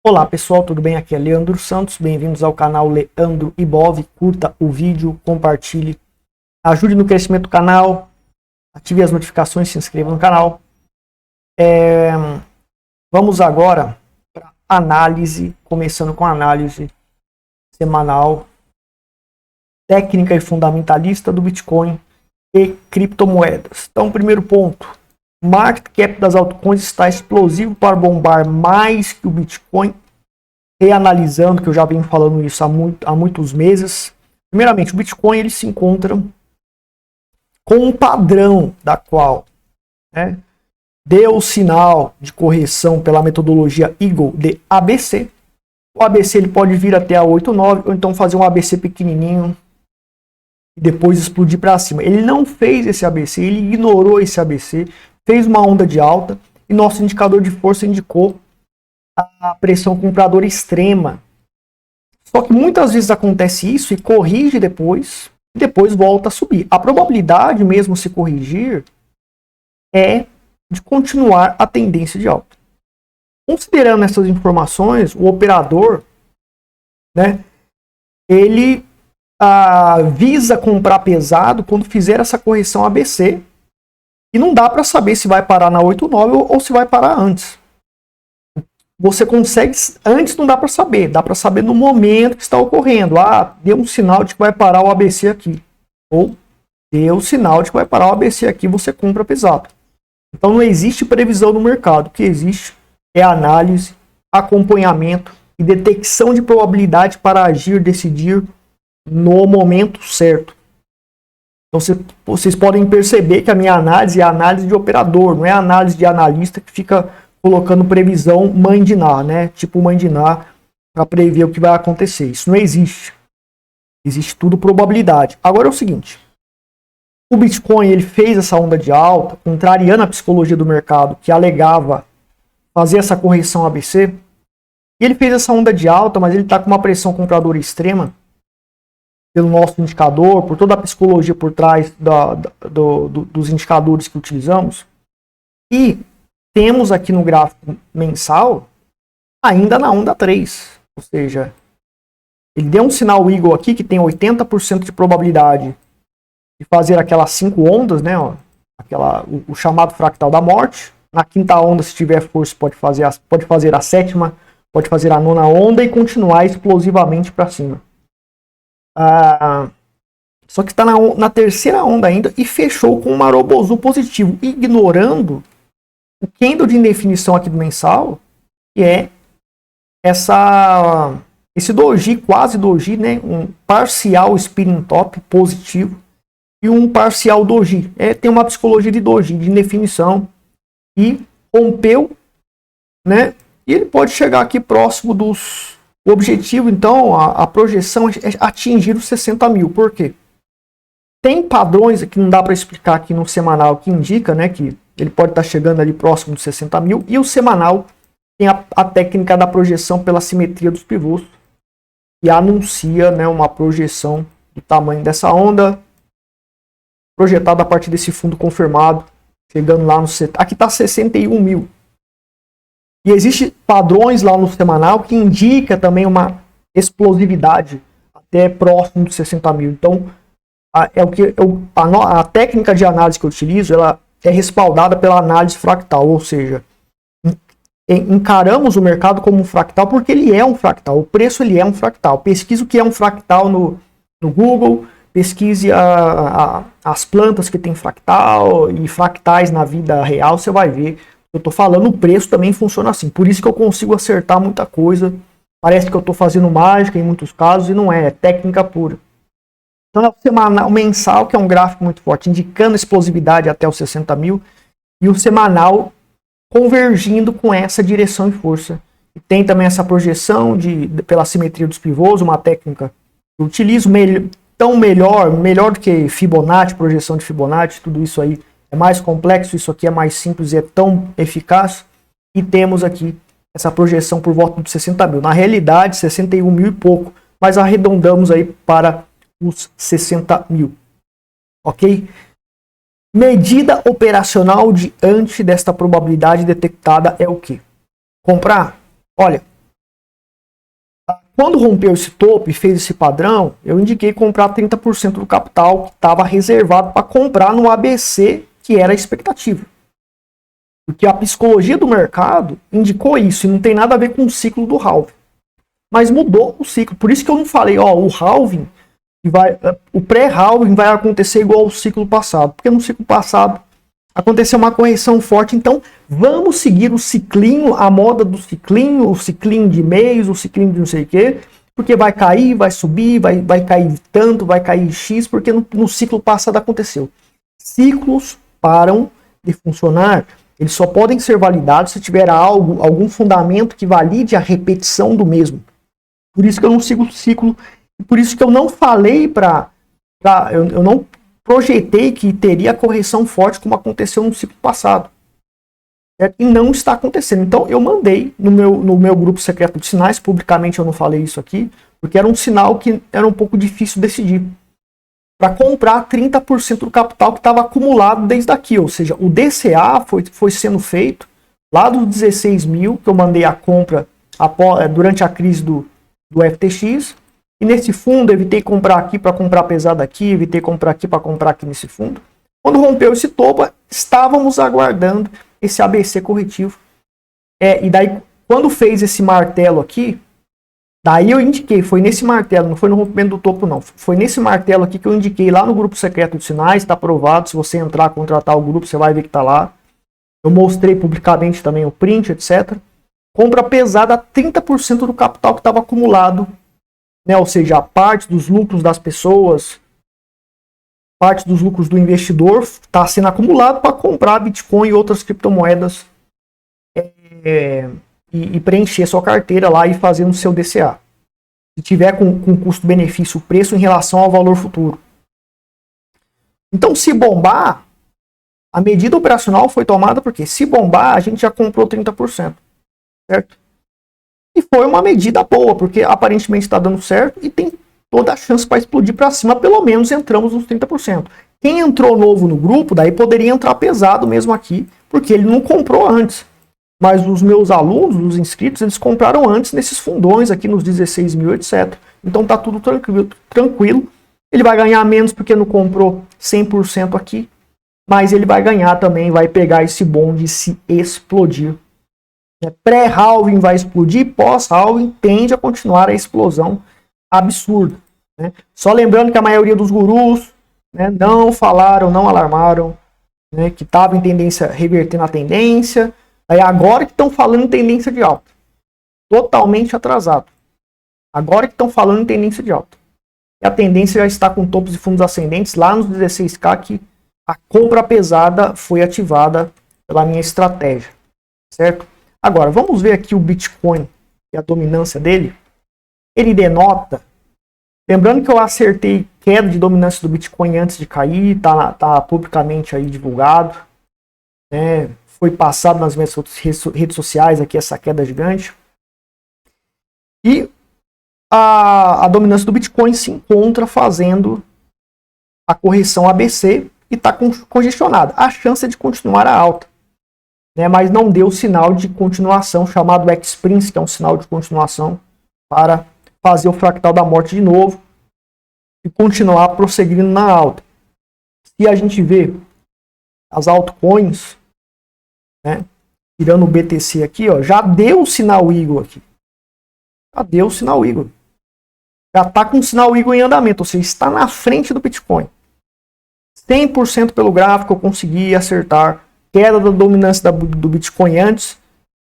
Olá pessoal, tudo bem? Aqui é Leandro Santos, bem-vindos ao canal Leandro Ibov. Curta o vídeo, compartilhe, ajude no crescimento do canal, ative as notificações, se inscreva no canal. Vamos agora para análise, começando com a análise semanal, técnica e fundamentalista do Bitcoin e criptomoedas. Então, primeiro ponto, o market cap das altcoins está explosivo para bombar mais que o Bitcoin. Reanalisando, que eu já venho falando isso há muitos meses. Primeiramente, o Bitcoin ele se encontra com um padrão da qual deu o sinal de correção pela metodologia Eagle de ABC. O ABC ele pode vir até a 8,9 ou então fazer um ABC pequenininho e depois explodir para cima. Ele não fez esse ABC, ele ignorou esse ABC, fez uma onda de alta e nosso indicador de força indicou a pressão compradora extrema. Só que muitas vezes acontece isso e corrige depois, e depois volta a subir. A probabilidade, mesmo se corrigir, é de continuar a tendência de alta. Considerando essas informações, o operador, ele visa comprar pesado quando fizer essa correção ABC, e não dá para saber se vai parar na 8,9 ou se vai parar antes. Você consegue, antes não dá para saber no momento que está ocorrendo. Deu um sinal de que vai parar o ABC aqui. Ou deu um sinal de que vai parar o ABC aqui, você compra pesado. Então não existe previsão no mercado. O que existe é análise, acompanhamento e detecção de probabilidade para agir, decidir no momento certo. Então vocês podem perceber que a minha análise é análise de operador, não é análise de analista que fica colocando previsão mãe de Ná, tipo mãe de Ná, para prever o que vai acontecer. Isso não existe. Existe tudo probabilidade. Agora é o seguinte, o Bitcoin ele fez essa onda de alta, contrariando a psicologia do mercado, que alegava fazer essa correção ABC, e ele fez essa onda de alta, mas ele está com uma pressão compradora extrema, pelo nosso indicador, por toda a psicologia por trás dos indicadores que utilizamos, e temos aqui no gráfico mensal, ainda na onda 3. Ou seja, ele deu um sinal Eagle aqui que tem 80% de probabilidade de fazer aquelas 5 ondas, o chamado fractal da morte. Na quinta onda, se tiver força, pode fazer a sétima, pode fazer a nona onda e continuar explosivamente para cima. Só que está na terceira onda ainda e fechou com um Marobozu positivo, ignorando o candle de indefinição aqui do mensal, que é esse doji, quase doji, um parcial spinning top positivo e um parcial doji. Tem uma psicologia de doji, de indefinição, e rompeu, e ele pode chegar aqui próximo dos... O objetivo, então, a projeção é atingir os 60 mil. Por quê? Tem padrões que não dá para explicar aqui no semanal que indica, que ele pode estar chegando ali próximo dos 60 mil. E o semanal tem a técnica da projeção pela simetria dos pivôs, e anuncia uma projeção do tamanho dessa onda, projetada a partir desse fundo confirmado, chegando lá no... Aqui está 61 mil. E existem padrões lá no semanal que indica também uma explosividade até próximo dos 60 mil. Então, a técnica de análise que eu utilizo, ela é respaldada pela análise fractal, ou seja, encaramos o mercado como um fractal porque ele é um fractal, o preço ele é um fractal. Pesquise o que é um fractal no Google, pesquise as plantas que tem fractal e fractais na vida real, você vai ver. Eu estou falando, o preço também funciona assim, por isso que eu consigo acertar muita coisa. Parece que eu estou fazendo mágica em muitos casos e não é técnica pura. Então é o semanal, o mensal, que é um gráfico muito forte, indicando explosividade até os 60 mil, e o semanal convergindo com essa direção e força. E tem também essa projeção pela simetria dos pivôs, uma técnica que eu utilizo, melhor do que Fibonacci, projeção de Fibonacci, tudo isso aí é mais complexo, isso aqui é mais simples e é tão eficaz. E temos aqui essa projeção por volta de 60 mil. Na realidade, 61 mil e pouco, mas arredondamos aí para os 60 mil. Ok? Medida operacional diante desta probabilidade detectada é o quê? Comprar? Olha, quando rompeu esse topo e fez esse padrão, eu indiquei comprar 30% do capital que estava reservado para comprar no ABC, que era a expectativa. Porque a psicologia do mercado indicou isso, e não tem nada a ver com o ciclo do halving. Mas mudou o ciclo. Por isso que eu não falei, o halving, o pré-halving vai acontecer igual ao ciclo passado. Porque no ciclo passado aconteceu uma correção forte, então vamos seguir o ciclinho, a moda do ciclinho, o ciclinho de mês, o ciclinho de não sei o quê, porque vai cair, vai subir, vai cair tanto, vai cair X, porque no ciclo passado aconteceu. Ciclos param de funcionar, eles só podem ser validados se tiver algum fundamento que valide a repetição do mesmo. Por isso que eu não sigo o ciclo, por isso que eu não falei eu não projetei que teria correção forte como aconteceu no ciclo passado. Certo? E não está acontecendo. Então eu mandei no meu grupo secreto de sinais, publicamente eu não falei isso aqui, porque era um sinal que era um pouco difícil decidir. Para comprar 30% do capital que estava acumulado desde aqui. Ou seja, o DCA foi sendo feito lá dos 16 mil, que eu mandei a compra durante a crise do FTX. E nesse fundo, evitei comprar aqui para comprar pesado aqui, evitei comprar aqui para comprar aqui nesse fundo. Quando rompeu esse topo, estávamos aguardando esse ABC corretivo. E daí, quando fez esse martelo aqui, daí eu indiquei, foi nesse martelo, não foi no rompimento do topo não, foi nesse martelo aqui que eu indiquei lá no grupo secreto de sinais, está aprovado, se você entrar, contratar o grupo, você vai ver que está lá. Eu mostrei publicamente também o print, etc. Compra pesada, 30% do capital que estava acumulado, né? Ou seja, a parte dos lucros das pessoas, parte dos lucros do investidor está sendo acumulado para comprar Bitcoin e outras criptomoedas e preencher sua carteira lá e fazer no seu DCA. Se tiver com custo-benefício, o preço em relação ao valor futuro. Então, se bombar, a medida operacional foi tomada porque se bombar, a gente já comprou 30%. Certo? E foi uma medida boa, porque aparentemente está dando certo e tem toda a chance para explodir para cima, pelo menos entramos nos 30%. Quem entrou novo no grupo, daí poderia entrar pesado mesmo aqui, porque ele não comprou antes. Mas os meus alunos, os inscritos, eles compraram antes nesses fundões aqui nos 16 mil, etc. Então tá tudo tranquilo. Ele vai ganhar menos porque não comprou 100% aqui, mas ele vai ganhar também, vai pegar esse bonde e se explodir. Pré-halving vai explodir, pós-halving tende a continuar a explosão absurda. Né? Só lembrando que a maioria dos gurus, né, não falaram, não alarmaram, né, que estava em tendência, revertendo a tendência. Aí agora que estão falando em tendência de alta. Totalmente atrasado. Agora que estão falando em tendência de alta. E a tendência já está com topos e fundos ascendentes lá nos 16K, que a compra pesada foi ativada pela minha estratégia. Certo? Agora, vamos ver aqui o Bitcoin e a dominância dele. Ele denota, lembrando que eu acertei queda de dominância do Bitcoin antes de cair, tá publicamente aí divulgado, né? Foi passado nas minhas redes sociais aqui essa queda gigante. E a dominância do Bitcoin se encontra fazendo a correção ABC e está congestionada. A chance é de continuar a alta. Né, mas não deu sinal de continuação, chamado X-Prince, que é um sinal de continuação, para fazer o fractal da morte de novo e continuar prosseguindo na alta. Se a gente vê as altcoins, né, tirando o BTC aqui, ó, já deu o sinal Eagle aqui. Já deu o sinal Eagle. Já está com o sinal Eagle em andamento, ou seja, está na frente do Bitcoin. 100% pelo gráfico eu consegui acertar. Queda da dominância do Bitcoin antes,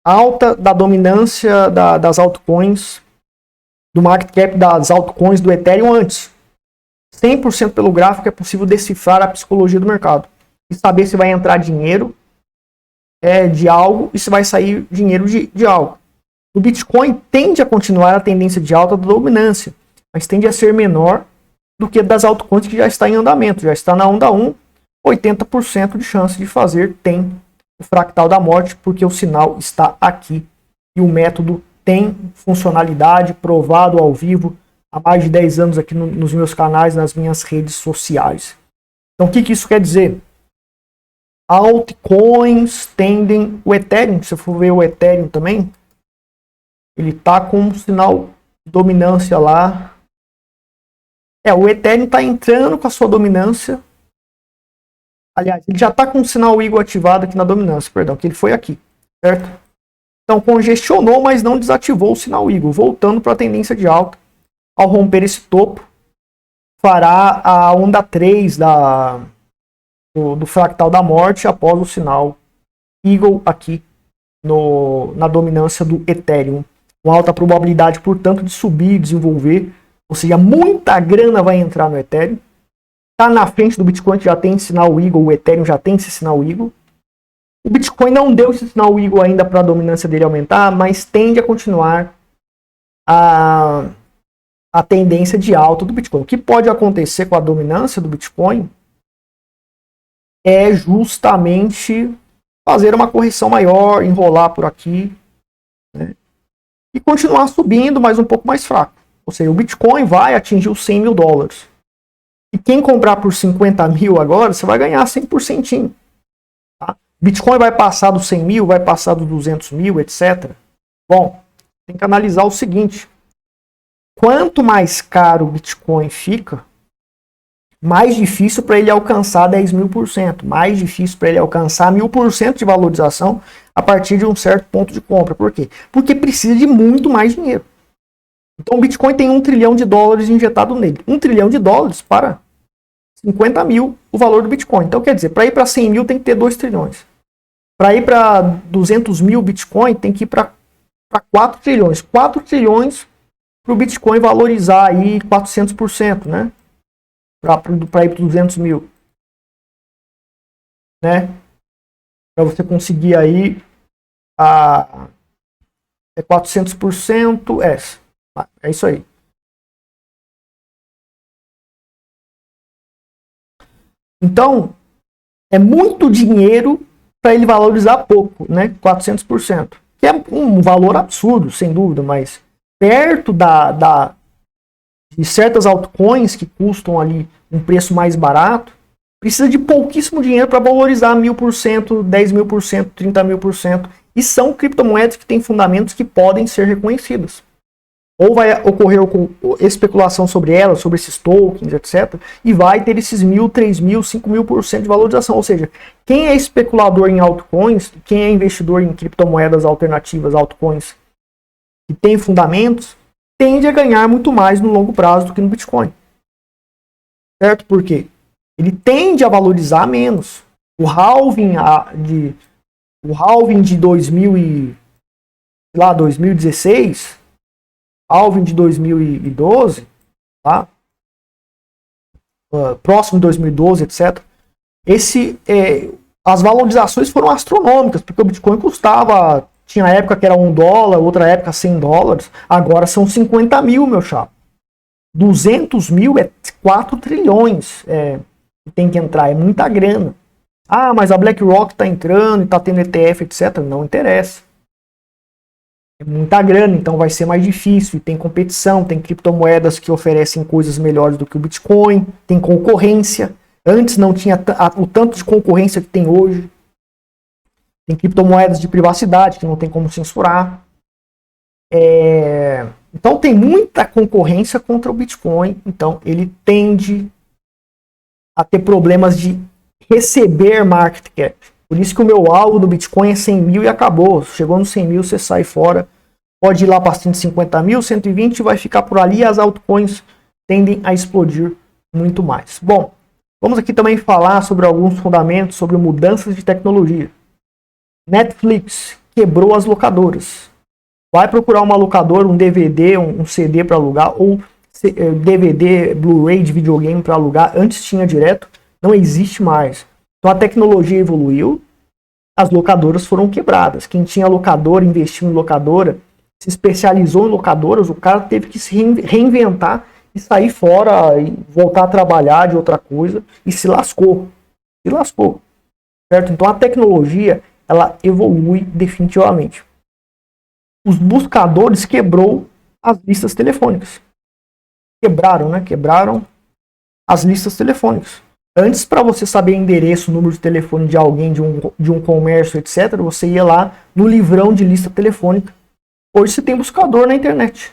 alta da dominância das altcoins, do market cap das altcoins do Ethereum antes. 100% pelo gráfico é possível decifrar a psicologia do mercado e saber se vai entrar dinheiro de algo e se vai sair dinheiro de algo. O Bitcoin tende a continuar a tendência de alta da dominância, mas tende a ser menor do que das altcoins que já está em andamento, já está na onda 1. 80% de chance de fazer tem o fractal da morte, porque o sinal está aqui e o método tem funcionalidade, provado ao vivo há mais de 10 anos aqui nos meus canais, nas minhas redes sociais. Então o que isso quer dizer? Altcoins tendem, o Ethereum, se você for ver o Ethereum também, ele está com um sinal dominância lá. O Ethereum está entrando com a sua dominância. Aliás, ele já está com o sinal Eagle ativado aqui na dominância, perdão, que ele foi aqui, certo? Então congestionou, mas não desativou o sinal Eagle, voltando para a tendência de alta. Ao romper esse topo, fará a onda 3 do fractal da morte após o sinal Eagle aqui na dominância do Ethereum. Com alta probabilidade, portanto, de subir e desenvolver. Ou seja, muita grana vai entrar no Ethereum. Está na frente do Bitcoin, que já tem sinal Eagle, o Ethereum já tem esse sinal Eagle. O Bitcoin não deu esse sinal Eagle ainda para a dominância dele aumentar, mas tende a continuar a tendência de alta do Bitcoin. O que pode acontecer com a dominância do Bitcoin é justamente fazer uma correção maior, enrolar por aqui, né, e continuar subindo, mas um pouco mais fraco. Ou seja, o Bitcoin vai atingir os 100 mil dólares. E quem comprar por 50 mil agora, você vai ganhar 100%. Tá? Bitcoin vai passar dos 100 mil, vai passar dos 200 mil, etc. Bom, tem que analisar o seguinte. Quanto mais caro o Bitcoin fica, mais difícil para ele alcançar 10.000%. Mais difícil para ele alcançar 1.000% de valorização a partir de um certo ponto de compra. Por quê? Porque precisa de muito mais dinheiro. Então o Bitcoin tem $1 trilhão injetado nele. $1 trilhão para 50 mil o valor do Bitcoin. Então quer dizer, para ir para 100 mil tem que ter 2 trilhões. Para ir para 200 mil Bitcoin tem que ir para 4 trilhões. 4 trilhões para o Bitcoin valorizar aí 400%, né? Para ir para 200 mil. Né? Para você conseguir aí a 400%, é isso aí. Então, é muito dinheiro para ele valorizar pouco, né? 400%. Que é um valor absurdo, sem dúvida, mas perto de certas altcoins que custam ali um preço mais barato, precisa de pouquíssimo dinheiro para valorizar 1.000%, 10.000%, 30.000%. E são criptomoedas que têm fundamentos que podem ser reconhecidas. Ou vai ocorrer especulação sobre elas, sobre esses tokens, etc. E vai ter esses 1.000, 3.000, 5.000% de valorização. Ou seja, quem é especulador em altcoins, quem é investidor em criptomoedas alternativas, altcoins, que tem fundamentos, tende a ganhar muito mais no longo prazo do que no Bitcoin. Certo? Por quê? Ele tende a valorizar menos. O halving de 2016, halving de 2012, tá? Próximo de 2012, etc. As valorizações foram astronômicas, porque o Bitcoin custava, tinha época que era $1, outra época $100, agora são 50 mil, meu chapa. 200 mil é 4 trilhões que tem que entrar, é muita grana. Ah, mas a BlackRock está entrando e está tendo ETF, etc. Não interessa. É muita grana, então vai ser mais difícil. E tem competição, tem criptomoedas que oferecem coisas melhores do que o Bitcoin, tem concorrência. Antes não tinha o tanto de concorrência que tem hoje. Tem criptomoedas de privacidade que não tem como censurar. Então tem muita concorrência contra o Bitcoin. Então ele tende a ter problemas de receber market cap. Por isso que o meu alvo do Bitcoin é 100 mil e acabou. Chegou nos 100 mil, você sai fora. Pode ir lá para 150 mil, 120, vai ficar por ali e as altcoins tendem a explodir muito mais. Bom, vamos aqui também falar sobre alguns fundamentos, sobre mudanças de tecnologia. Netflix quebrou as locadoras. Vai procurar uma locadora, um DVD, um CD para alugar, ou DVD, Blu-ray de videogame para alugar. Antes tinha direto, não existe mais. Então a tecnologia evoluiu, as locadoras foram quebradas. Quem tinha locadora, investiu em locadora, se especializou em locadoras, o cara teve que se reinventar e sair fora e voltar a trabalhar de outra coisa e se lascou. Se lascou. Certo? Então a tecnologia, ela evolui definitivamente. Os buscadores quebrou as listas telefônicas. Quebraram, né? Quebraram as listas telefônicas. Antes, para você saber endereço, número de telefone de alguém, de um comércio, etc., você ia lá no livrão de lista telefônica. Hoje você tem buscador na internet.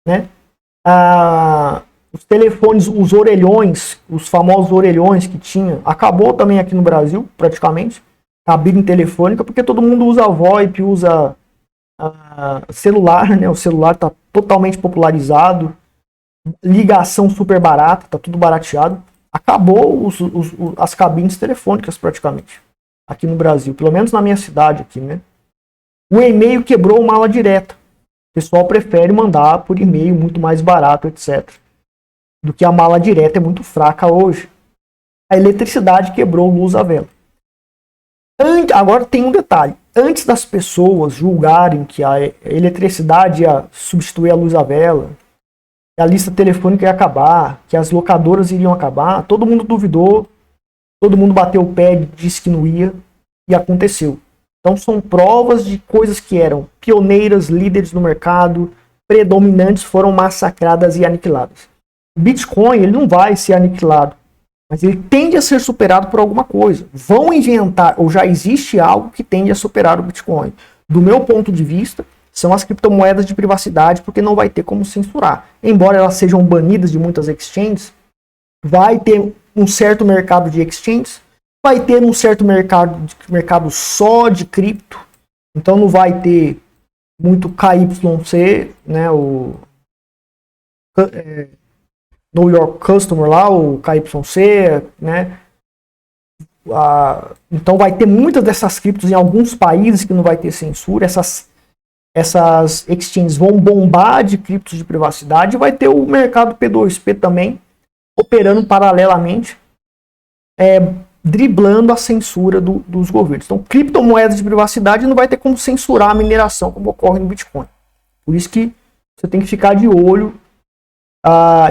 né? Os telefones, os orelhões, os famosos orelhões que tinha, acabou também aqui no Brasil, praticamente, cabine telefônica, porque todo mundo usa VoIP, usa celular, né? O celular está totalmente popularizado, ligação super barata, tá tudo barateado. Acabou as cabines telefônicas praticamente aqui no Brasil, pelo menos na minha cidade aqui, né? O e-mail quebrou mala direta. O pessoal prefere mandar por e-mail muito mais barato, etc. Do que a mala direta, é muito fraca hoje. A eletricidade quebrou luz à vela. Agora tem um detalhe. Antes das pessoas julgarem que a eletricidade ia substituir a luz à vela, que a lista telefônica ia acabar, que as locadoras iriam acabar, todo mundo duvidou, todo mundo bateu o pé e disse que não ia, e aconteceu. Então são provas de coisas que eram pioneiras, líderes no mercado, predominantes, foram massacradas e aniquiladas. O Bitcoin, ele não vai ser aniquilado, mas ele tende a ser superado por alguma coisa. Vão inventar, ou já existe algo que tende a superar o Bitcoin. Do meu ponto de vista, são as criptomoedas de privacidade, porque não vai ter como censurar. Embora elas sejam banidas de muitas exchanges, vai ter um certo mercado de exchanges, vai ter um certo mercado só de cripto, então não vai ter muito KYC, né, o Know Your Customer lá, o KYC, né, então vai ter muitas dessas criptos em alguns países que não vai ter censura, essas exchanges vão bombar de criptos de privacidade, e vai ter o mercado P2P também operando paralelamente, driblando a censura dos governos. Então, criptomoedas de privacidade não vai ter como censurar a mineração como ocorre no Bitcoin. Por isso que você tem que ficar de olho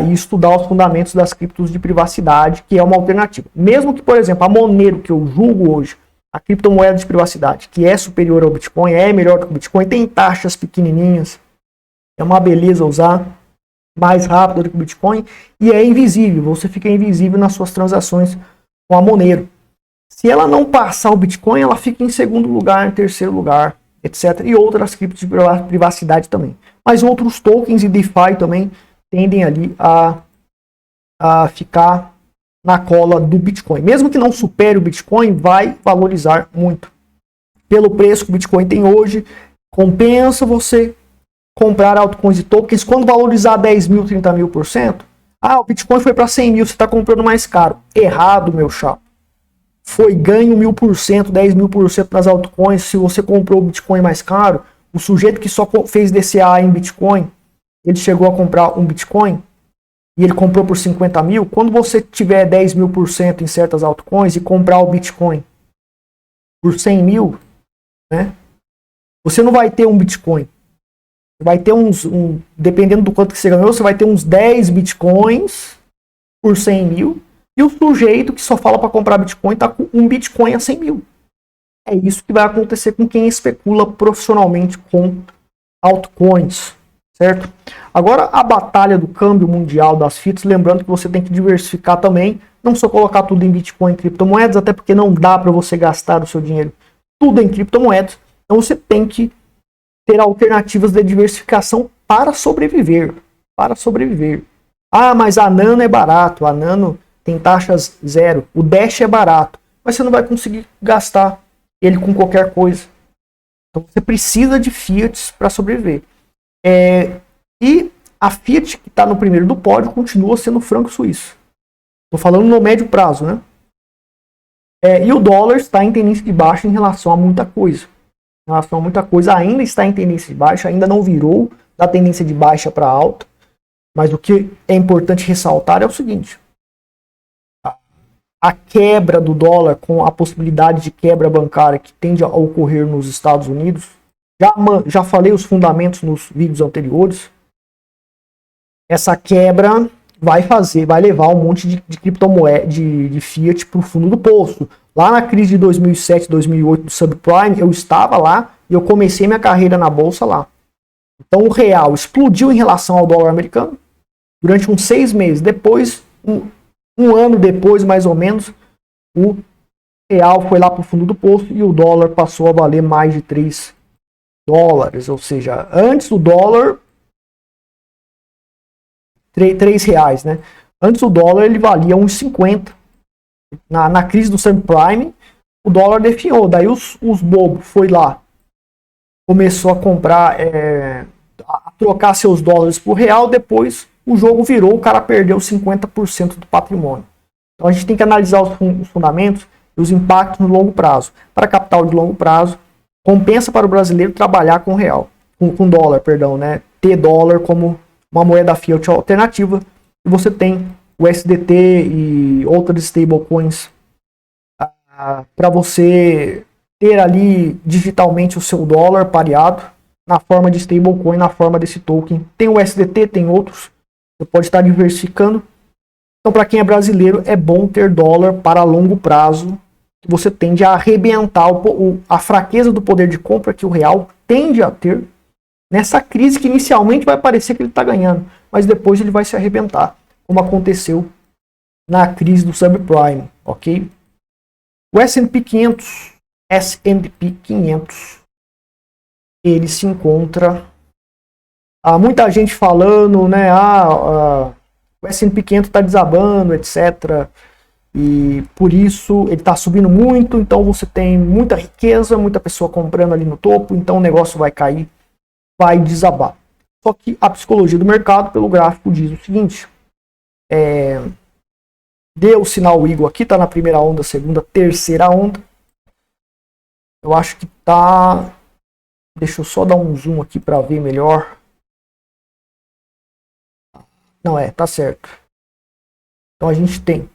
e estudar os fundamentos das criptos de privacidade, que é uma alternativa. Mesmo que, por exemplo, a Monero, que eu julgo hoje, a criptomoeda de privacidade, que é superior ao Bitcoin, é melhor do que o Bitcoin, tem taxas pequenininhas, é uma beleza usar, mais rápido do que o Bitcoin, e é invisível, você fica invisível nas suas transações com a Monero. Se ela não passar o Bitcoin, ela fica em segundo lugar, em terceiro lugar, etc. E outras criptos de privacidade também. Mas outros tokens e DeFi também tendem ali a ficar na cola do Bitcoin. Mesmo que não supere o Bitcoin, vai valorizar muito. Pelo preço que o Bitcoin tem hoje, compensa você comprar altcoins e tokens quando valorizar 10 mil, 30 mil por cento. O Bitcoin foi para 100 mil, você está comprando mais caro. Errado, meu chapa. Foi ganho 1000%, 10 mil por cento nas altcoins. Se você comprou o Bitcoin mais caro, o sujeito que só fez DCA em Bitcoin, ele chegou a comprar um Bitcoin e ele comprou por 50 mil. Quando você tiver 10 mil por cento em certas altcoins e comprar o Bitcoin por 100 mil, né, você não vai ter um Bitcoin. Você vai ter dependendo do quanto que você ganhou, você vai ter uns 10 Bitcoins por 100 mil. E o sujeito que só fala para comprar Bitcoin está com um Bitcoin a 100 mil. É isso que vai acontecer com quem especula profissionalmente com altcoins, certo? Agora, a batalha do câmbio mundial das FITs, lembrando que você tem que diversificar também, não só colocar tudo em Bitcoin e criptomoedas, até porque não dá para você gastar o seu dinheiro tudo em criptomoedas, então você tem que ter alternativas de diversificação para sobreviver, mas a Nano é barato, a Nano tem taxas zero, o Dash é barato, mas você não vai conseguir gastar ele com qualquer coisa. Então você precisa de Fiats para sobreviver. E a Fiat, que está no primeiro do pódio, continua sendo o franco suíço. Estou falando no médio prazo, né? E o dólar está em tendência de baixa em relação a muita coisa. Ainda está em tendência de baixa, ainda não virou da tendência de baixa para alta. Mas o que é importante ressaltar é o seguinte: a quebra do dólar com a possibilidade de quebra bancária que tende a ocorrer nos Estados Unidos, já falei os fundamentos nos vídeos anteriores, essa quebra vai levar um monte de criptomoeda, de Fiat para o fundo do poço. Lá na crise de 2007, 2008 do subprime, eu estava lá e eu comecei minha carreira na bolsa lá. Então o real explodiu em relação ao dólar americano durante uns 6 meses. Depois, um ano depois, mais ou menos, o real foi lá para o fundo do poço e o dólar passou a valer mais de 3 dólares. Ou seja, antes do dólar R$ 3, né? Antes o dólar ele valia 1,50. Na crise do subprime, o dólar definhou. Daí os bobos foi lá, começou a comprar, a trocar seus dólares por real. Depois o jogo virou, o cara perdeu 50% do patrimônio. Então a gente tem que analisar os fundamentos e os impactos no longo prazo. Para capital de longo prazo, compensa para o brasileiro trabalhar com real, com dólar, perdão, né? Ter dólar como uma moeda fiat alternativa. E você tem o SDT e outras stablecoins para você ter ali digitalmente o seu dólar pareado na forma de stablecoin, na forma desse token. Tem o SDT, tem outros. Você pode estar diversificando. Então, para quem é brasileiro, é bom ter dólar para longo prazo, que você tende a arrebentar a fraqueza do poder de compra que o real tende a ter nessa crise, que inicialmente vai parecer que ele está ganhando, mas depois ele vai se arrebentar, como aconteceu na crise do subprime, ok? O S&P 500, ele se encontra... Há muita gente falando, né? O S&P 500 está desabando, etc. E por isso ele está subindo muito. Então você tem muita riqueza, muita pessoa comprando ali no topo. Então o negócio vai cair, vai desabar. Só que a psicologia do mercado, pelo gráfico, diz o seguinte: deu o sinal Eagle aqui, está na primeira onda, segunda, terceira onda. Eu acho que tá. Deixa eu só dar um zoom aqui para ver melhor. Não, tá certo. Então a gente tem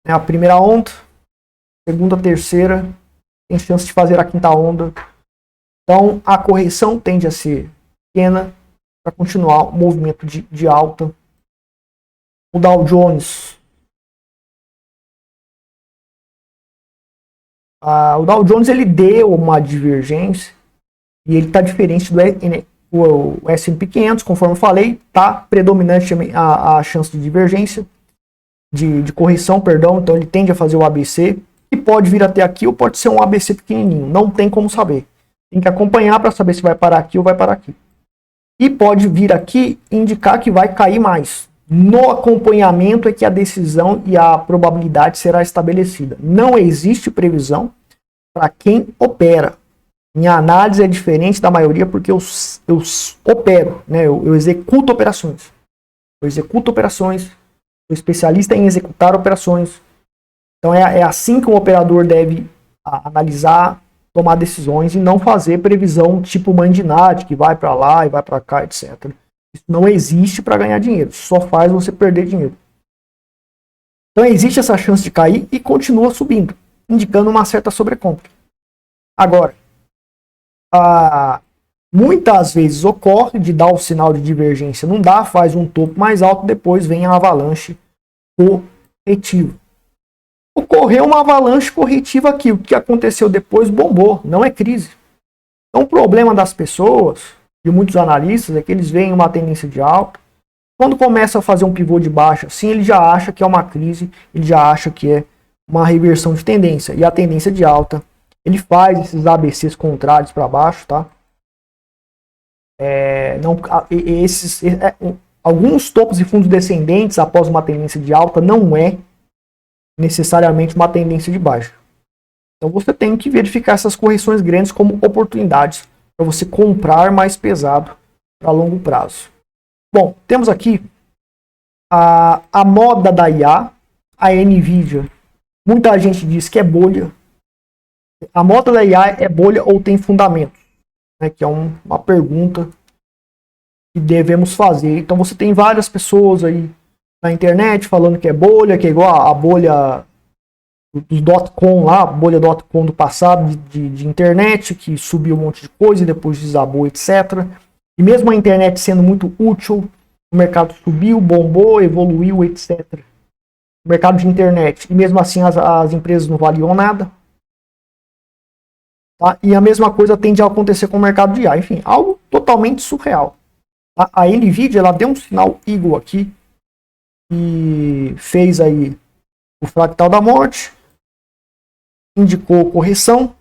a primeira onda, segunda, terceira, tem chance de fazer a quinta onda. Então a correção tende a ser pequena para continuar o movimento de alta. O Dow Jones. O Dow Jones ele deu uma divergência e ele está diferente do o S&P 500, conforme eu falei, está predominante a chance de divergência, de correção, perdão. Então ele tende a fazer o ABC, que pode vir até aqui ou pode ser um ABC pequenininho, não tem como saber. Tem que acompanhar para saber se vai parar aqui ou vai parar aqui. E pode vir aqui indicar que vai cair mais. No acompanhamento é que a decisão e a probabilidade será estabelecida. Não existe previsão para quem opera. Minha análise é diferente da maioria porque eu opero, né? Eu executo operações. Sou especialista em executar operações. Então é assim que um operador deve analisar, tomar decisões e não fazer previsão tipo Mandinati, que vai para lá e vai para cá, etc. Isso não existe para ganhar dinheiro, só faz você perder dinheiro. Então existe essa chance de cair e continua subindo, indicando uma certa sobrecompra. Agora, muitas vezes ocorre de dar o sinal de divergência, não dá, faz um topo mais alto, depois vem a avalanche corretiva. Ocorreu uma avalanche corretiva aqui, o que aconteceu depois bombou, não é crise. Então o problema das pessoas, de muitos analistas, é que eles veem uma tendência de alta, quando começa a fazer um pivô de baixa, assim, ele já acha que é uma crise, ele já acha que é uma reversão de tendência, e a tendência de alta, ele faz esses ABCs contrários para baixo, tá? Alguns topos e fundos descendentes após uma tendência de alta não é necessariamente uma tendência de baixa. Então você tem que verificar essas correções grandes como oportunidades para você comprar mais pesado para longo prazo. Bom, temos aqui a moda da IA, a Nvidia. Muita gente diz que é bolha. A moda da IA é bolha ou tem fundamento? Que é uma pergunta que devemos fazer. Então você tem várias pessoas aí na internet falando que é bolha, que é igual a bolha dos .com lá, a bolha .com do passado de internet, que subiu um monte de coisa e depois desabou, etc. E mesmo a internet sendo muito útil, o mercado subiu, bombou, evoluiu, etc. O mercado de internet. E mesmo assim as empresas não valiam nada. Tá? E a mesma coisa tende a acontecer com o mercado de IA. Enfim, algo totalmente surreal. Tá? A Nvidia ela deu um sinal Eagle aqui e fez aí o fractal da morte, indicou correção,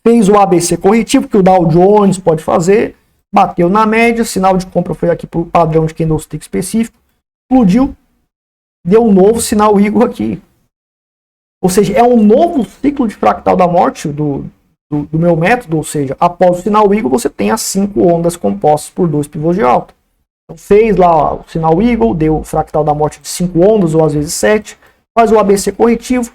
fez o ABC corretivo que o Dow Jones pode fazer, bateu na média, sinal de compra foi aqui para o padrão de candlestick específico, explodiu, deu um novo sinal Eagle aqui. Ou seja, é um novo ciclo de fractal da morte do meu método, ou seja, após o sinal Eagle você tem as 5 ondas compostas por 2 pivôs de alta. Então fez lá o sinal Eagle, deu o fractal da morte de 5 ondas ou às vezes 7, faz o ABC corretivo,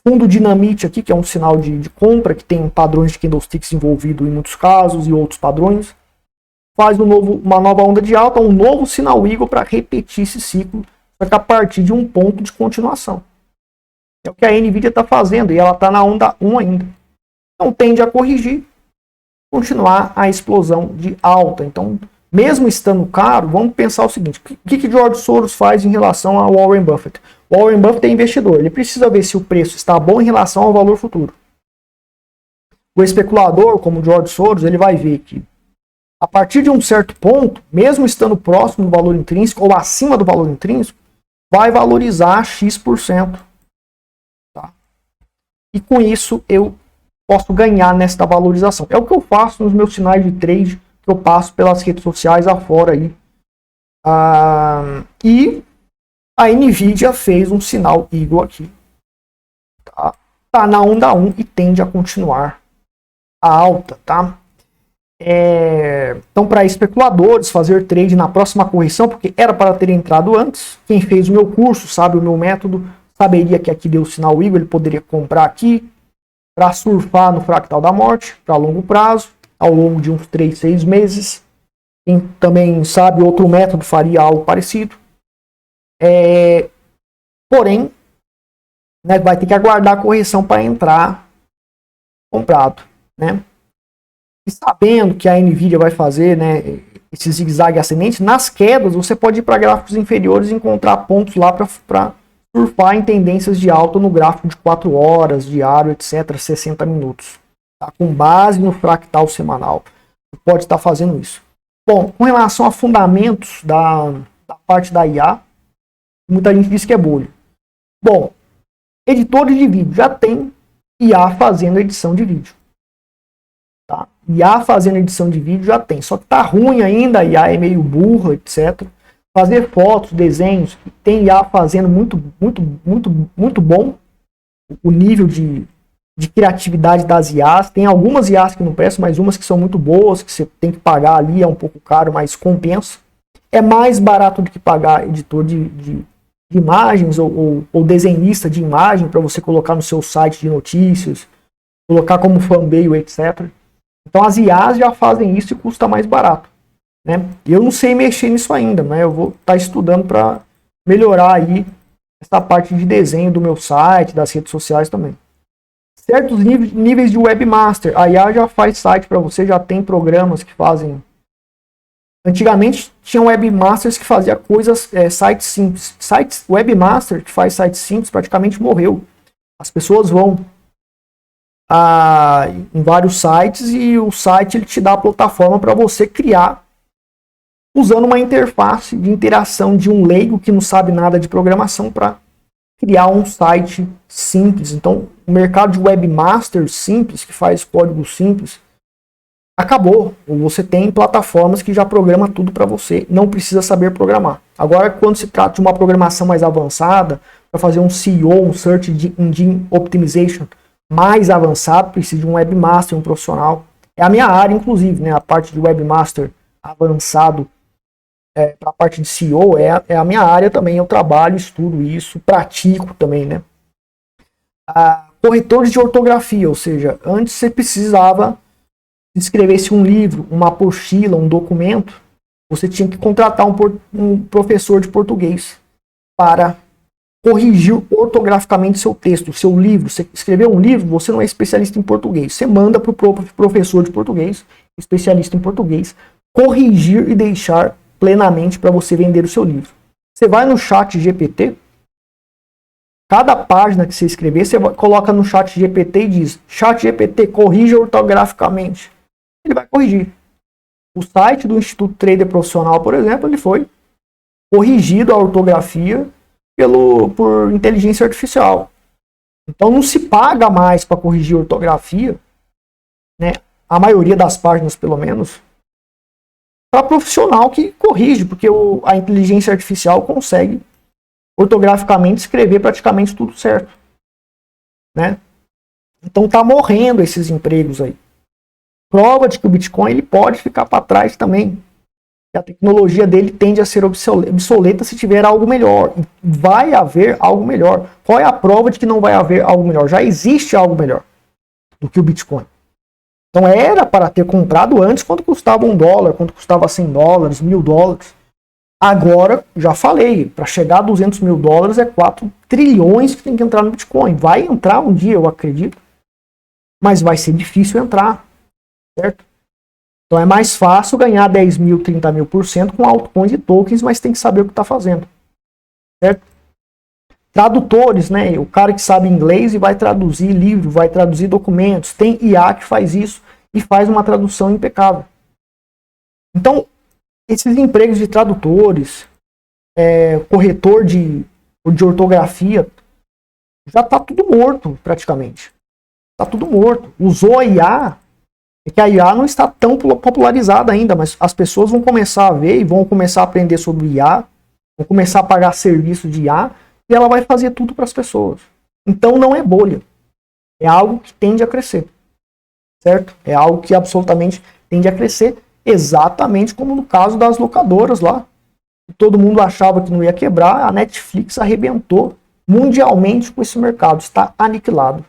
fundo dinamite aqui, que é um sinal de compra, que tem padrões de candlesticks envolvido em muitos casos e outros padrões, faz uma nova onda de alta, um novo sinal Eagle para repetir esse ciclo, só que a partir de um ponto de continuação. É o que a NVIDIA está fazendo e ela está na onda 1 ainda. Então tende a corrigir, continuar a explosão de alta. Então, mesmo estando caro, vamos pensar o seguinte: o que George Soros faz em relação ao Warren Buffett? O Warren Buffett é investidor, ele precisa ver se o preço está bom em relação ao valor futuro. O especulador, como George Soros, ele vai ver que a partir de um certo ponto, mesmo estando próximo do valor intrínseco ou acima do valor intrínseco, vai valorizar X%. Tá? E com isso eu posso ganhar nesta valorização. É o que eu faço nos meus sinais de trade que eu passo pelas redes sociais afora aí. E a NVIDIA fez um sinal Eagle aqui. Tá na onda 1 e tende a continuar a alta, tá? Então, para especuladores, fazer trade na próxima correção, porque era para ter entrado antes. Quem fez o meu curso, sabe o meu método, saberia que aqui deu o sinal Eagle, ele poderia comprar aqui para surfar no fractal da morte, para longo prazo, ao longo de uns 3, 6 meses. Quem também sabe outro método faria algo parecido. Porém, né, vai ter que aguardar a correção para entrar comprado, né? E sabendo que a NVIDIA vai fazer, né, esse zigue-zague ascendente, nas quedas você pode ir para gráficos inferiores e encontrar pontos lá para surfar em tendências de alta no gráfico de 4 horas, diário, etc., 60 minutos. Tá? Com base no fractal semanal. Você pode estar fazendo isso. Bom, com relação a fundamentos da parte da IA, muita gente diz que é bolha. Bom, editores de vídeo já tem IA fazendo edição de vídeo. Tá? IA fazendo edição de vídeo já tem, só que tá ruim ainda, a IA é meio burra, etc. Fazer fotos, desenhos, tem IA fazendo muito bom o nível de criatividade das IAs. Tem algumas IAs que não prestam, mas umas que são muito boas, que você tem que pagar ali, é um pouco caro, mas compensa. É mais barato do que pagar editor de imagens ou desenhista de imagem para você colocar no seu site de notícias, colocar como thumbnail, etc. Então as IAs já fazem isso e custa mais barato, né? Eu não sei mexer nisso ainda, né? Eu vou estar estudando para melhorar aí essa parte de desenho do meu site, das redes sociais também. Certos níveis de webmaster, a IA já faz site para você, já tem programas que fazem. Antigamente tinha webmasters que fazia coisas, sites simples. Webmaster que faz sites simples praticamente morreu. As pessoas vão em vários sites e o site ele te dá a plataforma para você criar usando uma interface de interação de um leigo que não sabe nada de programação para criar um site simples. Então o mercado de webmaster simples, que faz código simples, acabou. Você tem plataformas que já programam tudo para você, não precisa saber programar. Agora, quando se trata de uma programação mais avançada, para fazer um SEO, um Search Engine Optimization mais avançado, precisa de um webmaster, um profissional. É a minha área, inclusive, né? A parte de webmaster avançado para a parte de SEO é a minha área também. Eu trabalho, estudo isso, pratico também, né? Corretores de ortografia, ou seja, antes você precisava escrevesse um livro, uma apostila, um documento, você tinha que contratar um professor de português para corrigir ortograficamente seu texto, seu livro. Você escreveu um livro, você não é especialista em português. Você manda para o professor de português, especialista em português, corrigir e deixar plenamente para você vender o seu livro. Você vai no chat GPT, cada página que você escrever, você coloca no chat GPT e diz: chat GPT, corrija ortograficamente. Ele vai corrigir. O site do Instituto Trader Profissional, por exemplo, ele foi corrigido a ortografia por inteligência artificial. Então não se paga mais para corrigir ortografia, né? A maioria das páginas, pelo menos, para profissional que corrige, porque a inteligência artificial consegue ortograficamente escrever praticamente tudo certo, né? Então tá morrendo esses empregos aí. Prova de que o Bitcoin ele pode ficar para trás também. A tecnologia dele tende a ser obsoleta se tiver algo melhor. Vai haver algo melhor. Qual é a prova de que não vai haver algo melhor? Já existe algo melhor do que o Bitcoin. Então era para ter comprado antes quando custava $1, quando custava $100, $1.000. Agora, já falei, para chegar a $200 mil é 4 trilhões que tem que entrar no Bitcoin. Vai entrar um dia, eu acredito, mas vai ser difícil entrar, certo? Então é mais fácil ganhar 10 mil, 30 mil% com altcoins e tokens, mas tem que saber o que está fazendo, certo? Tradutores, né? O cara que sabe inglês e vai traduzir livro, vai traduzir documentos. Tem IA que faz isso e faz uma tradução impecável. Então, esses empregos de tradutores, corretor de ortografia, já está tudo morto praticamente. Está tudo morto. Usou a IA, é que a IA não está tão popularizada ainda, mas as pessoas vão começar a ver e vão começar a aprender sobre IA, vão começar a pagar serviço de IA, e ela vai fazer tudo para as pessoas. Então não é bolha. É algo que tende a crescer. Certo? É algo que absolutamente tende a crescer, exatamente como no caso das locadoras lá. Todo mundo achava que não ia quebrar, a Netflix arrebentou mundialmente com esse mercado. Está aniquilado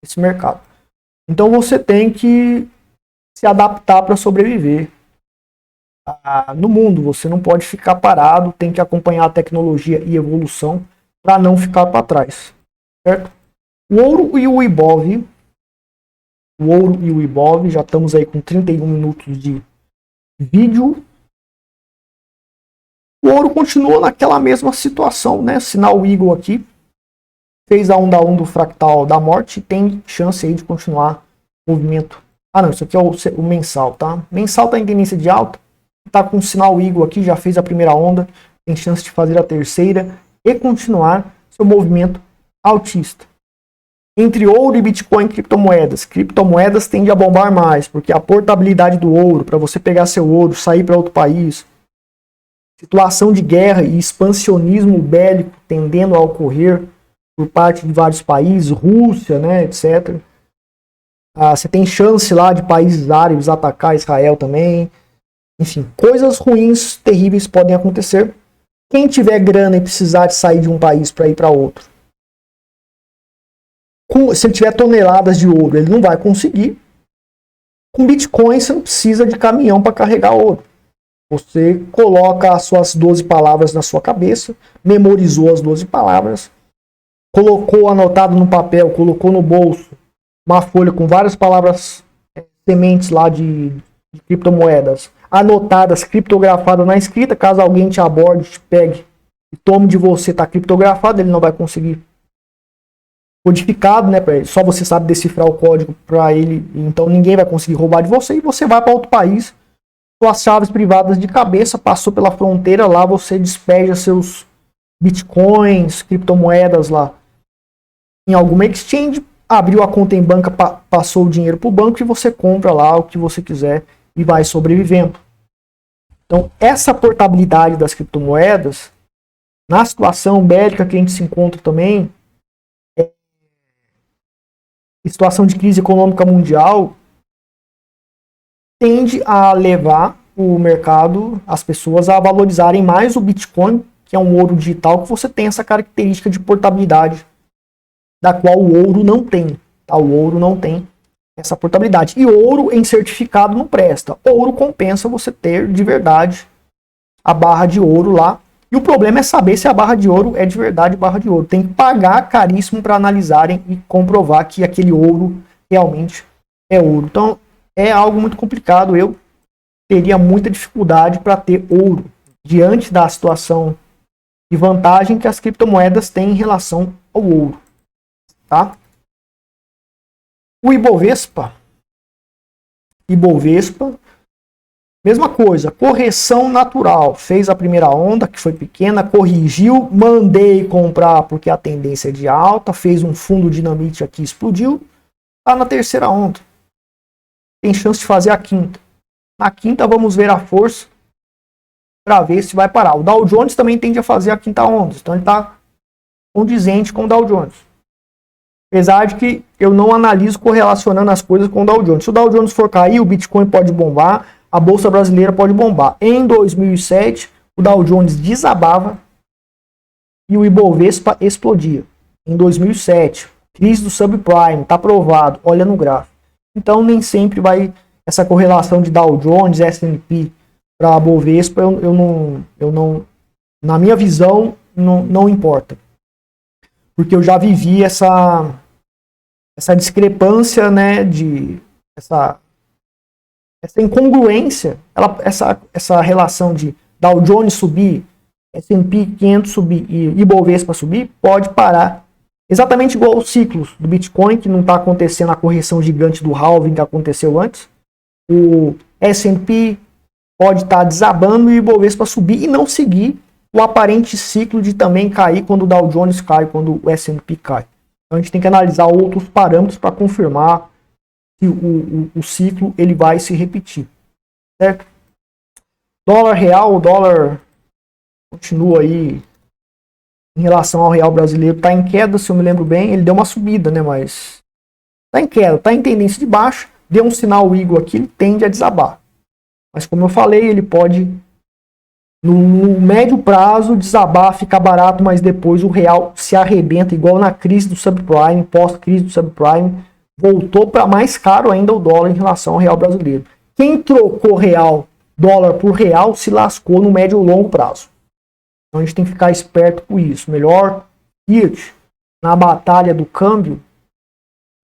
esse mercado. Então você tem que se adaptar para sobreviver. No mundo, você não pode ficar parado, tem que acompanhar a tecnologia e evolução para não ficar para trás, certo? O ouro e o Ibov, já estamos aí com 31 minutos de vídeo. O ouro continua naquela mesma situação, né? Sinal Eagle aqui, fez a onda 1 do fractal da morte, tem chance aí de continuar o movimento. Não, isso aqui é o mensal, tá? Mensal tá em tendência de alta, tá com o sinal Eagle aqui, já fez a primeira onda, tem chance de fazer a terceira e continuar seu movimento altista. Entre ouro e Bitcoin e criptomoedas tende a bombar mais, porque a portabilidade do ouro, para você pegar seu ouro, sair para outro país, situação de guerra e expansionismo bélico tendendo a ocorrer por parte de vários países, Rússia, né, etc. Você tem chance lá de países árabes atacar Israel também. Enfim, coisas ruins, terríveis podem acontecer. Quem tiver grana e precisar de sair de um país para ir para outro, se ele tiver toneladas de ouro, ele não vai conseguir. Com Bitcoin, você não precisa de caminhão para carregar ouro. Você coloca as suas 12 palavras na sua cabeça, memorizou as 12 palavras, colocou anotado no papel, colocou no bolso uma folha com várias palavras, sementes lá de criptomoedas, anotadas, criptografadas na escrita. Caso alguém te aborde, te pegue e tome de você, está criptografado, ele não vai conseguir. Codificado, né? Só você sabe decifrar o código para ele, então ninguém vai conseguir roubar de você, e você vai para outro país, suas chaves privadas de cabeça, passou pela fronteira, lá você despeja seus bitcoins, criptomoedas lá em alguma exchange, abriu a conta em banca, passou o dinheiro para o banco e você compra lá o que você quiser e vai sobrevivendo. Então essa portabilidade das criptomoedas, na situação bélica que a gente se encontra também, situação de crise econômica mundial, tende a levar o mercado, as pessoas a valorizarem mais o Bitcoin, que é um ouro digital, que você tem essa característica de portabilidade, da qual o ouro não tem. Tá? O ouro não tem essa portabilidade. E ouro em certificado não presta. Ouro compensa você ter de verdade a barra de ouro lá. E o problema é saber se a barra de ouro é de verdade barra de ouro. Tem que pagar caríssimo para analisarem e comprovar que aquele ouro realmente é ouro. Então é algo muito complicado. Eu teria muita dificuldade para ter ouro diante da situação de vantagem que as criptomoedas têm em relação ao ouro. Tá? O Ibovespa, mesma coisa, correção natural, fez a primeira onda, que foi pequena, corrigiu, mandei comprar porque a tendência é de alta, fez um fundo dinamite aqui, explodiu, tá na terceira onda. Tem chance de fazer a quinta. Na quinta vamos ver a força para ver se vai parar. O Dow Jones também tende a fazer a quinta onda, então ele está condizente com o Dow Jones. Apesar de que eu não analiso correlacionando as coisas com o Dow Jones. Se o Dow Jones for cair, o Bitcoin pode bombar, a Bolsa Brasileira pode bombar. Em 2007, o Dow Jones desabava e o Ibovespa explodia. Em 2007, crise do subprime, está provado, olha no gráfico. Então nem sempre vai essa correlação de Dow Jones, S&P para a Bovespa, eu não, na minha visão, não importa. Porque eu já vivi essa discrepância, né, essa incongruência, essa relação de Dow Jones subir, S&P 500 subir e Ibovespa subir, pode parar. Exatamente igual aos ciclos do Bitcoin, que não está acontecendo a correção gigante do halving que aconteceu antes. O S&P pode estar desabando e o Ibovespa subir e não seguir o aparente ciclo de também cair quando o Dow Jones cai, quando o S&P cai. Então a gente tem que analisar outros parâmetros para confirmar que o ciclo ele vai se repetir. Certo? Dólar real, o dólar continua aí em relação ao real brasileiro, está em queda, se eu me lembro bem, ele deu uma subida, né, mas está em queda, está em tendência de baixa, deu um sinal igual aqui, ele tende a desabar. Mas como eu falei, ele pode no médio prazo desabar, ficar barato, mas depois o real se arrebenta, igual na crise do subprime, pós-crise do subprime, voltou para mais caro ainda o dólar em relação ao real brasileiro. Quem trocou dólar por real se lascou no médio ou longo prazo. Então a gente tem que ficar esperto com isso. Melhor Fiat na batalha do câmbio,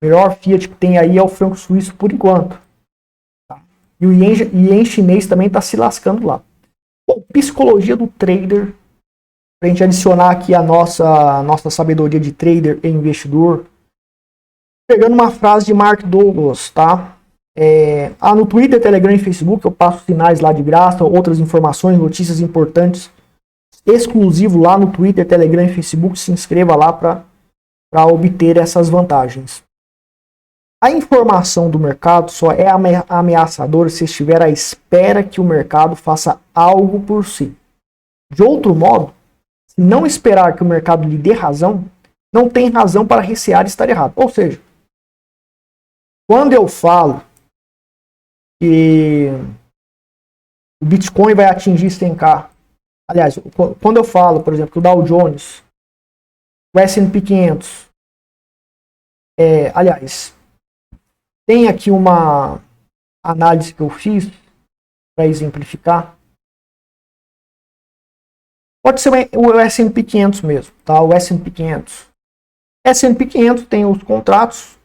melhor Fiat que tem aí é o franco suíço por enquanto. Tá? E o ien chinês também está se lascando lá. Bom, psicologia do trader, para a gente adicionar aqui a nossa sabedoria de trader e investidor. Pegando uma frase de Mark Douglas, tá? No Twitter, Telegram e Facebook eu passo sinais lá de graça, outras informações, notícias importantes exclusivo lá no Twitter, Telegram e Facebook. Se inscreva lá para obter essas vantagens. A informação do mercado só é ameaçadora se estiver à espera que o mercado faça algo por si. De outro modo, se não esperar que o mercado lhe dê razão, não tem razão para recear estar errado. Ou seja, quando eu falo que o Bitcoin vai atingir 100k, aliás, quando eu falo, por exemplo, que o Dow Jones, o S&P 500, aliás, tem aqui uma análise que eu fiz para exemplificar. Pode ser o S&P 500 mesmo, tá? O S&P 500. S&P 500 tem os contratos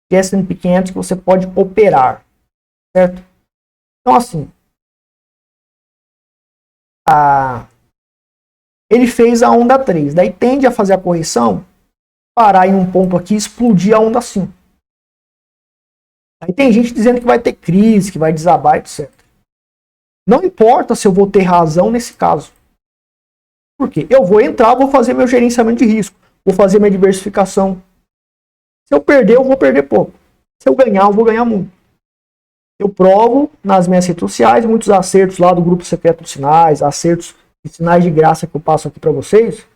de S&P 500 que você pode operar, certo? Então, assim, ele fez a onda 3, daí tende a fazer a correção, parar em um ponto aqui e explodir a onda 5. Aí tem gente dizendo que vai ter crise, que vai desabar, etc. Não importa se eu vou ter razão nesse caso. Por quê? Eu vou entrar, vou fazer meu gerenciamento de risco, vou fazer minha diversificação. Se eu perder, eu vou perder pouco. Se eu ganhar, eu vou ganhar muito. Eu provo nas minhas redes sociais, muitos acertos lá do grupo secreto de sinais, acertos e sinais de graça que eu passo aqui para vocês.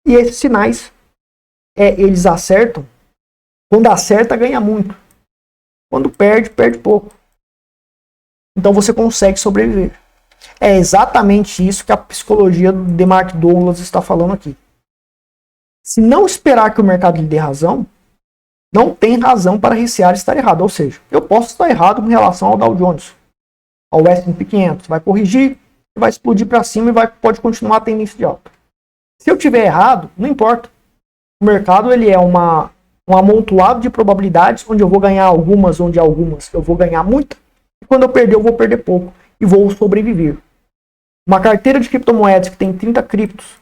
E esses sinais, eles acertam. Quando acerta, ganha muito. Quando perde, perde pouco. Então você consegue sobreviver. É exatamente isso que a psicologia de Mark Douglas está falando aqui. Se não esperar que o mercado lhe dê razão, não tem razão para recear estar errado. Ou seja, eu posso estar errado com relação ao Dow Jones, ao S&P 500. Vai corrigir, vai explodir para cima e pode continuar a tendência de alta. Se eu tiver errado, não importa. O mercado ele é um amontoado de probabilidades, onde eu vou ganhar algumas, onde algumas eu vou ganhar muito. E quando eu perder, eu vou perder pouco. E vou sobreviver. Uma carteira de criptomoedas que tem 30 criptos,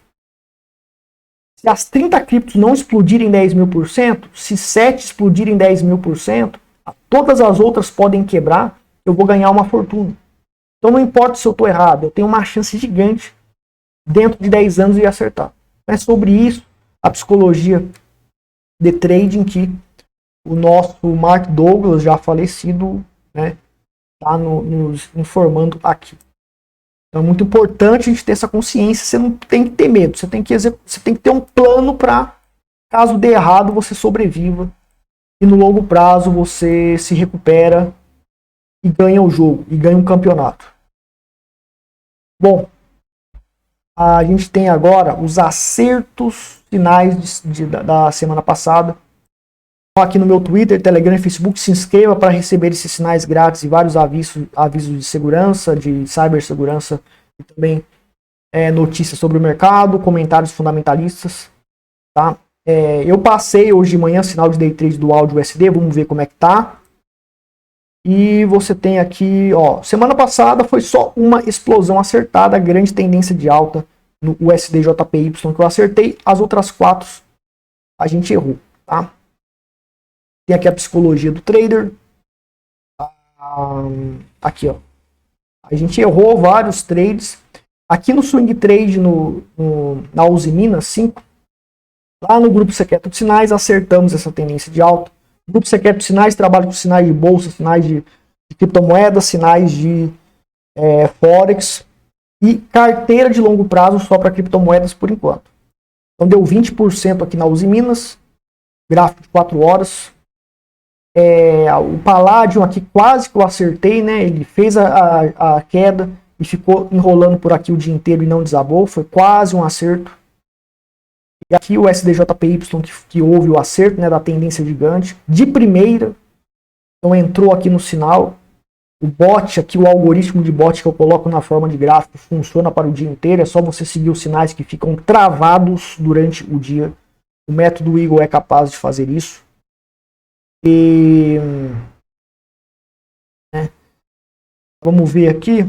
se as 30 criptos não explodirem 10.000%, se 7 explodirem 10.000%, todas as outras podem quebrar, eu vou ganhar uma fortuna. Então não importa se eu estou errado, eu tenho uma chance gigante dentro de 10 anos de acertar. É sobre isso a psicologia de trading que o nosso Mark Douglas, já falecido, né, está nos informando aqui. Então é muito importante a gente ter essa consciência. Você não tem que ter medo, você tem que ter um plano para, caso dê errado, você sobreviva e no longo prazo você se recupera e ganha o jogo, e ganha um campeonato. Bom, a gente tem agora os acertos finais da semana passada. Aqui no meu Twitter, Telegram e Facebook, se inscreva para receber esses sinais grátis e vários avisos de segurança, de cibersegurança e também notícias sobre o mercado, comentários fundamentalistas. Tá? Eu passei hoje de manhã sinal de day trade do áudio USD, vamos ver como é que tá. E você tem aqui, ó, semana passada foi só uma explosão acertada, grande tendência de alta no USDJPY que eu acertei, as outras 4 a gente errou, tá? Tem aqui a psicologia do trader. Aqui, ó. A gente errou vários trades. Aqui no Swing Trade, na Uzi Minas 5, lá no grupo secreto de sinais, acertamos essa tendência de alta. O grupo secreto de sinais trabalha com sinais de bolsa, sinais de criptomoedas, sinais de Forex e carteira de longo prazo só para criptomoedas por enquanto. Então deu 20% aqui na Uzi Minas, gráfico de 4 horas. O Palladium aqui quase que eu acertei, né? Ele fez a queda e ficou enrolando por aqui o dia inteiro e não desabou. Foi quase um acerto. E aqui o SDJPY que houve o acerto, né, da tendência gigante de primeira. Então entrou aqui no sinal. O bot aqui, o algoritmo de bot que eu coloco na forma de gráfico funciona para o dia inteiro. É só você seguir os sinais que ficam travados durante o dia. O método Eagle é capaz de fazer isso. E vamos ver aqui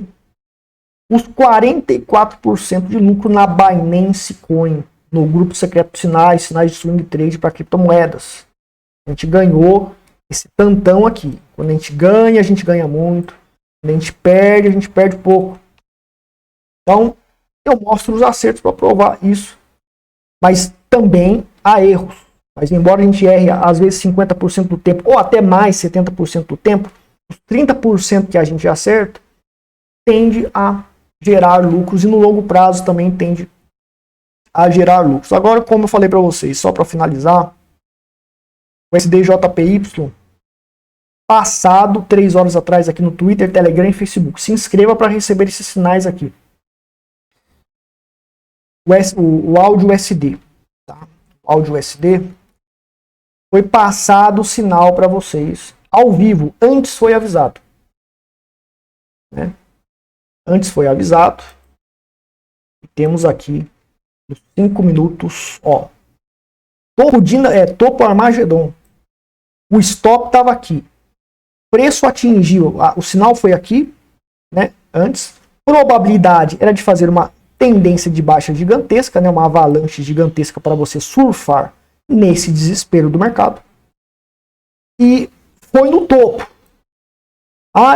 os 44% de lucro na Binance Coin, no grupo secreto de sinais de swing trade para criptomoedas. A gente ganhou esse tantão aqui. Quando a gente ganha muito. Quando a gente perde pouco. Então, eu mostro os acertos para provar isso. Mas também há erros. Mas embora a gente erre às vezes 50% do tempo, ou até mais 70% do tempo, os 30% que a gente acerta tende a gerar lucros e no longo prazo também tende a gerar lucros. Agora, como eu falei para vocês, só para finalizar, o SDJPY, passado 3 horas atrás aqui no Twitter, Telegram e Facebook. Se inscreva para receber esses sinais aqui. O áudio USD. Tá? O áudio USD. Foi passado o sinal para vocês ao vivo. Antes foi avisado. Né? Antes foi avisado. E temos aqui nos 5 minutos. Ó, topo Armagedon. O stop estava aqui. Preço atingiu. O sinal foi aqui. Né? Antes. Probabilidade era de fazer uma tendência de baixa gigantesca. Né? Uma avalanche gigantesca para você surfar nesse desespero do mercado. E foi no topo.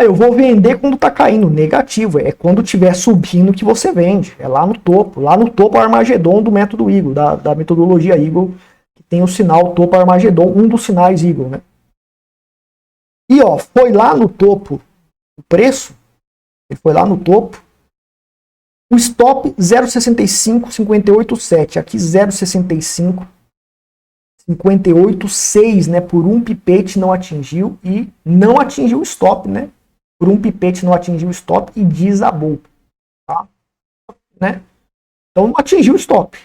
Eu vou vender quando está caindo. Negativo. É quando estiver subindo que você vende. É lá no topo. Lá no topo Armagedon do método Eagle, da metodologia Eagle, que tem o sinal topo Armagedon, um dos sinais Eagle, né? E ó, foi lá no topo o preço. Ele foi lá no topo. O stop 0,65,58,7. Aqui 0,65. 58,6, né, por um pipete não atingiu e não atingiu o stop, né? Por um pipete não atingiu o stop e desabou, tá? Né? Então não atingiu o stop,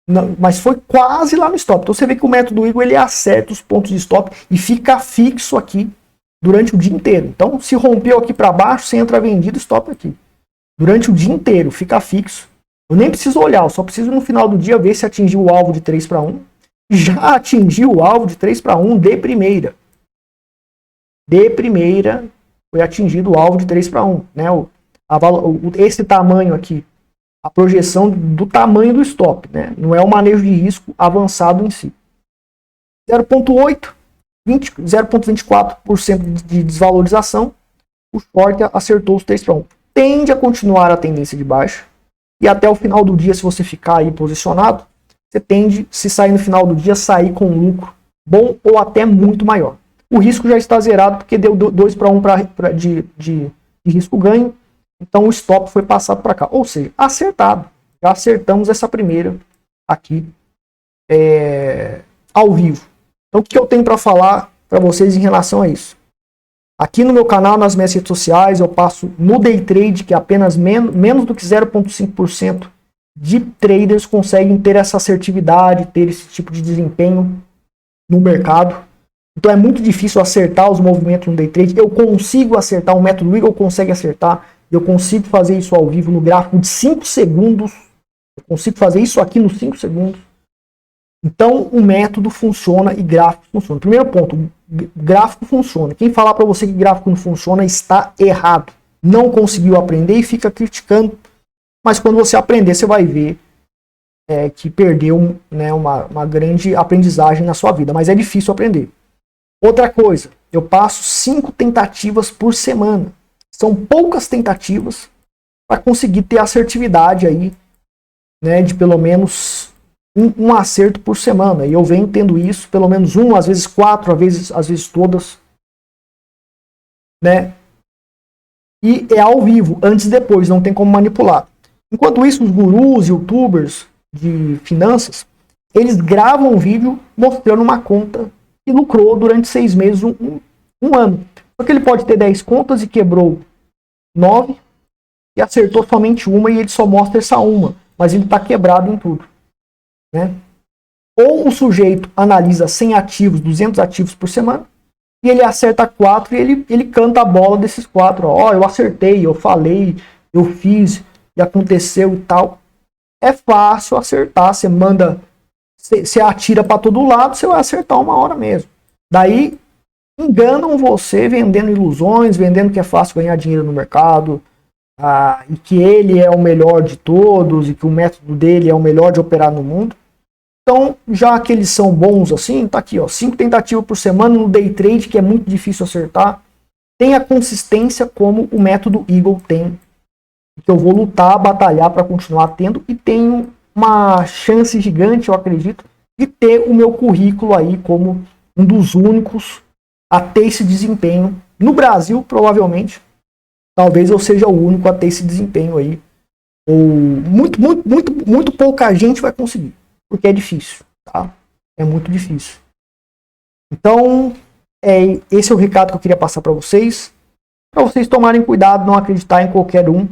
não, mas foi quase lá no stop. Então você vê que o método Eagle ele acerta os pontos de stop e fica fixo aqui durante o dia inteiro. Então se rompeu aqui para baixo, você entra vendido, stop aqui. Durante o dia inteiro fica fixo. Eu nem preciso olhar, eu só preciso no final do dia ver se atingiu o alvo de 3-1. Já atingiu o alvo de 3-1 de primeira. De primeira foi atingido o alvo de 3-1. Né? Esse tamanho aqui, a projeção do tamanho do stop. Né? Não é o manejo de risco avançado em si. 0,8, 0,24% de desvalorização. O short acertou os 3-1. Tende a continuar a tendência de baixa. E até o final do dia, se você ficar aí posicionado, você tende, se sair no final do dia, sair com um lucro bom ou até muito maior. O risco já está zerado porque deu 2-1 de risco ganho. Então o stop foi passado para cá. Ou seja, acertado. Já acertamos essa primeira aqui ao vivo. Então o que eu tenho para falar para vocês em relação a isso? Aqui no meu canal, nas minhas redes sociais, eu passo no day trade, que é apenas menos do que 0,5% de traders conseguem ter essa assertividade, ter esse tipo de desempenho no mercado. Então é muito difícil acertar os movimentos no day trade. Eu consigo acertar, o método Eagle consegue acertar. Eu consigo fazer isso ao vivo no gráfico de 5 segundos. Eu consigo fazer isso aqui nos 5 segundos. Então o método funciona e gráfico funciona. Primeiro ponto, gráfico funciona. Quem falar para você que gráfico não funciona está errado. Não conseguiu aprender e fica criticando. Mas quando você aprender, você vai ver que perdeu, né, uma grande aprendizagem na sua vida. Mas é difícil aprender. Outra coisa, eu passo 5 tentativas por semana. São poucas tentativas para conseguir ter assertividade aí, né, de pelo menos um acerto por semana. E eu venho tendo isso, pelo menos um, às vezes 4, às vezes todas, né? E é ao vivo, antes e depois, não tem como manipular. Enquanto isso, os gurus, youtubers de finanças, eles gravam um vídeo mostrando uma conta que lucrou durante 6 meses, um ano. Porque ele pode ter 10 contas e quebrou 9 e acertou somente uma e ele só mostra essa uma, mas ele está quebrado em tudo, né? Ou o sujeito analisa 100 ativos, 200 ativos por semana e ele acerta 4 e ele canta a bola desses 4. Ó, eu acertei, eu falei, eu fiz e aconteceu e tal. É fácil acertar, você manda, você atira para todo lado, você vai acertar uma hora mesmo. Daí enganam você vendendo ilusões, vendendo que é fácil ganhar dinheiro no mercado, e que ele é o melhor de todos e que o método dele é o melhor de operar no mundo. Então, já que eles são bons assim, tá aqui, ó, 5 tentativas por semana no day trade, que é muito difícil acertar. Tem a consistência como o método Eagle tem, que eu vou lutar, batalhar para continuar tendo, e tenho uma chance gigante, eu acredito, de ter o meu currículo aí como um dos únicos a ter esse desempenho. No Brasil, provavelmente, talvez eu seja o único a ter esse desempenho aí. Ou muito pouca gente vai conseguir, porque é difícil, tá? É muito difícil. Então, esse é o recado que eu queria passar para vocês tomarem cuidado, não acreditar em qualquer um.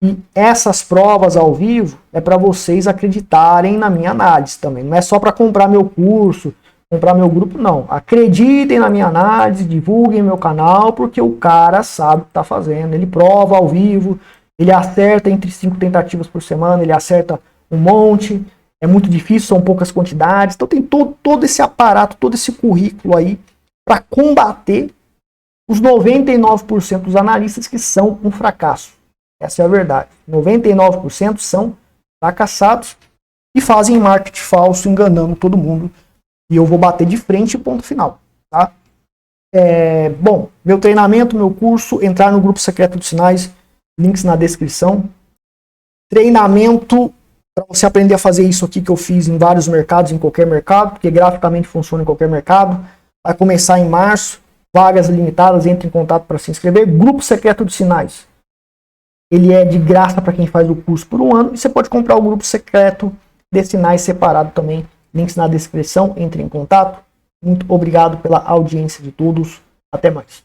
E essas provas ao vivo é para vocês acreditarem na minha análise também. Não é só para comprar meu curso, comprar meu grupo, não. Acreditem na minha análise, divulguem meu canal, porque o cara sabe o que está fazendo. Ele prova ao vivo, ele acerta entre 5 tentativas por semana, ele acerta um monte. É muito difícil, são poucas quantidades. Então tem todo esse aparato, todo esse currículo aí para combater os 99% dos analistas que são um fracasso. Essa é a verdade. 99% são fracassados e fazem marketing falso, enganando todo mundo. E eu vou bater de frente e ponto final. Tá? Bom, meu treinamento, meu curso, entrar no grupo secreto dos sinais, links na descrição. Treinamento para você aprender a fazer isso aqui que eu fiz em vários mercados, em qualquer mercado, porque graficamente funciona em qualquer mercado. Vai começar em março, vagas limitadas, entre em contato para se inscrever. Grupo secreto dos sinais. Ele é de graça para quem faz o curso por um ano. E você pode comprar o grupo secreto de sinais separado também. Links na descrição, entre em contato. Muito obrigado pela audiência de todos. Até mais.